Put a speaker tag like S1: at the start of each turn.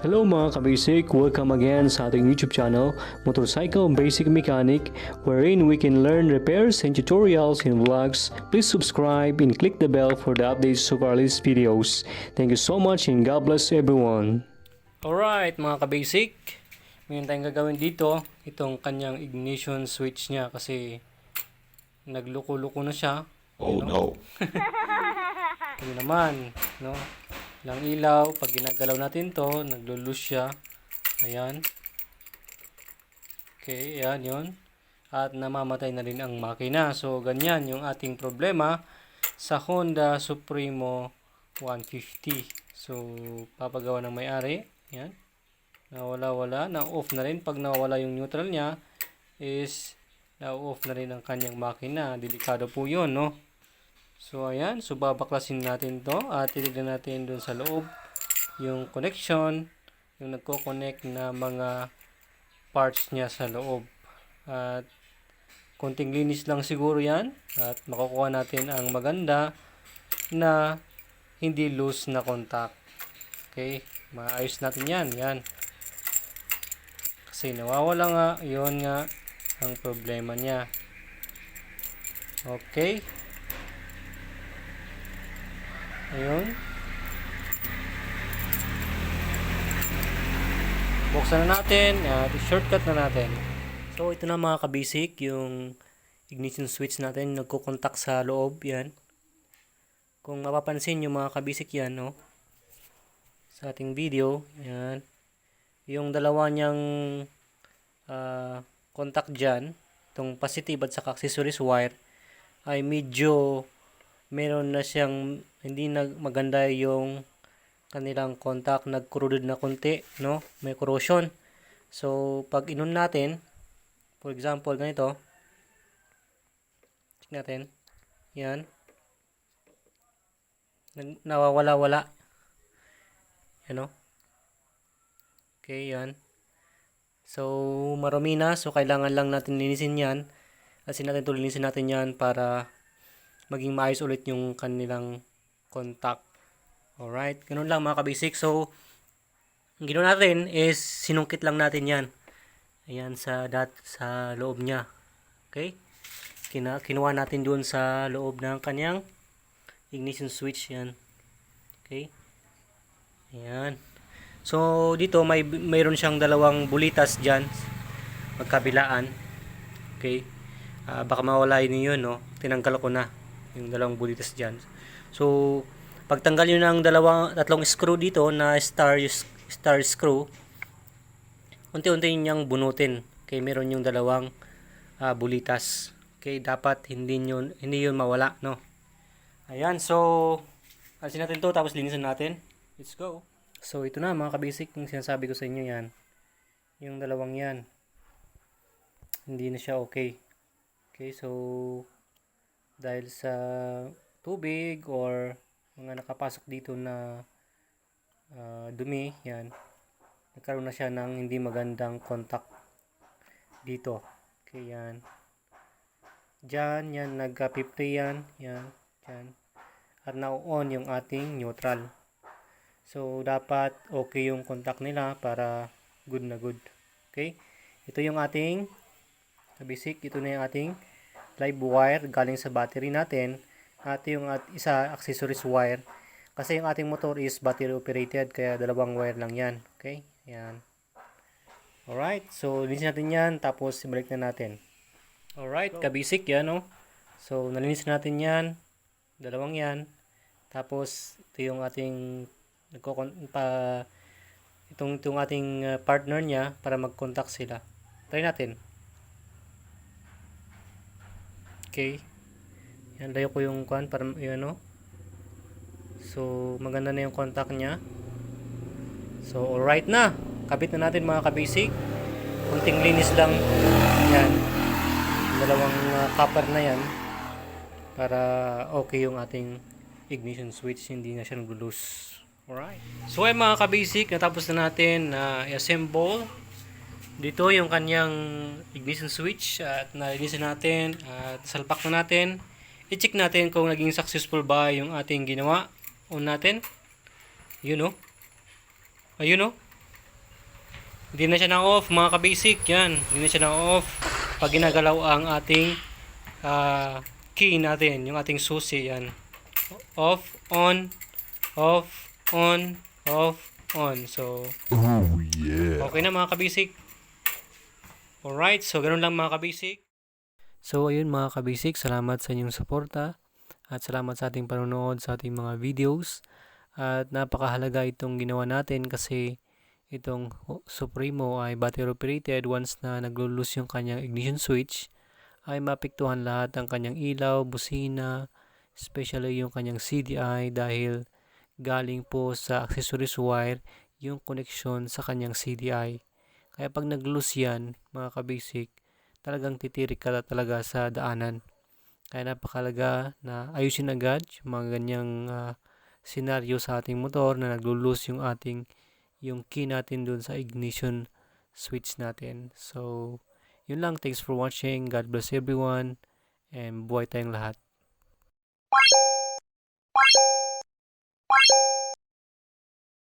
S1: Hello mga kabasic, welcome again sa ating YouTube channel, Motorcycle Basic Mechanic, wherein we can learn repairs and tutorials and vlogs. Please subscribe and click the bell for the updates of our latest videos. Thank you so much and God bless everyone. Alright mga kabasic, mayroon tayong gagawin dito, itong kanyang ignition switch niya kasi nagluko-luko na siya.
S2: Oh no.
S1: Ano naman, no? Lang ilaw, pag ginagalaw natin to, naglo-loose siya. Ayan. Okay, ayan yun. At namamatay na rin ang makina. So, ganyan yung ating problema sa Honda Supremo 150. So, papagawa ng may-ari. Ayan. Nawala-wala. Na-off na rin. Pag nawala yung neutral niya, is na-off na rin ang kanyang makina. Delikado po yun, no? So, ayan. So, babaklasin natin to at titignan natin dun sa loob yung connection, yung nagko-connect na mga parts niya sa loob. At konting linis lang siguro yan at makukuha natin ang maganda na hindi loose na contact. Okay? Maayos natin yan. Yan. Kasi nawawala nga. Yun nga ang problema niya. Okay? Ayun. Buksan na natin at shortcut na natin. So ito na mga kabasic, yung ignition switch natin nagko-contact sa loob, yan. Kung mapapansin yung mga kabasic yan, no? Sa ating video, yan. Yung dalawa niyang contact dyan, itong positive at saka accessories wire, ay medyo meron na siyang hindi na maganda yung kanilang contact, nag-corroded na konti, no? May corrosion. So, pag inon natin, for example, ganito, check natin, yan, nawawala-wala, yan, no? Okay, yan. So, marumi na, so kailangan lang natin linisin yan, linisin natin yan para maging maayos ulit yung kanilang contact. Alright, ganun lang mga kabasic. So, ang ginawa natin is sinungkit lang natin yan. Ayan sa loob niya. Okay? Kinuha natin doon sa loob ng kanyang ignition switch yan. Okay? Ayan. So, dito mayroon siyang dalawang bulitas dyan. Magkabilaan. Okay? Baka mawala yun, no? Tinanggal ko na yung dalawang bulitas dyan. So, pagtanggal nyo ng tatlong screw dito na star screw, unti-unti niyang bunutin. Okay, meron yung dalawang bulitas. Okay, dapat hindi yun mawala, no? Ayan, so, alisin natin to tapos linisan natin. Let's go. So, ito na mga kabasic, yung sinasabi ko sa inyo yan. Yung dalawang yan. Hindi na siya okay. Okay, so, dahil sa tubig or mga nakapasok dito na dumi, yan, nagkaroon na siya ng hindi magandang contact dito. Okay, yan. Diyan, yan, nagka-50 yan, yan, yan. At na-on yung ating neutral. So, dapat okay yung contact nila para good na good. Okay? Ito yung ating basic, ito na yung ating live wire galing sa battery natin at yung isa accessories wire kasi yung ating motor is battery operated kaya dalawang wire lang yan. Okay, yan. Alright, so linisin natin yan tapos ibalik na natin. Alright, kabasic yan, no? So nalinis natin yan, dalawang yan, tapos ito yung ating itong ating partner niya para mag-contact sila. Try natin. Okay. Yan, layo ko yung kuan para yun, no? So, maganda na yung contact niya. So, alright na. Kabit na natin mga kabasic. Kunting linis lang. Yan. Dalawang copper na yan. Para okay yung ating ignition switch. Hindi na siya nag-loose. Alright. So, ay mga kabasic, natapos na natin na i-assemble dito yung kanyang ignition switch at nalinisin natin at salpak na natin. I-check natin kung naging successful ba yung ating ginawa. On natin. Yun, no? Ayun, no? Hindi na siya na-off mga ka-basic. Yan. Hindi na siya na-off. Pag ginagalaw ang ating key natin. Yung ating susi. Yan. Off, on, off, on, off, on. So,
S2: Oh yeah.
S1: okay na mga ka-basic. Alright. So, ganun lang mga ka-basic. So, ayun mga ka-basic. Salamat sa inyong suporta. At salamat sa ating panonood sa ating mga videos. At napakahalaga itong ginawa natin kasi itong Supremo ay battery operated. Once na naglo-lose yung kanyang ignition switch, ay mapiktuhan lahat ang kanyang ilaw, busina, especially yung kanyang CDI dahil galing po sa accessories wire yung connection sa kanyang CDI. Kaya pag nag-lose yan, mga ka-basic, talagang titirik ka talaga sa daanan. Kaya napakalaga na ayusin agad yung mga ganyang senaryo sa ating motor na naglo-lose yung key natin dun sa ignition switch natin. So, yun lang. Thanks for watching. God bless everyone. And buhay tayong lahat.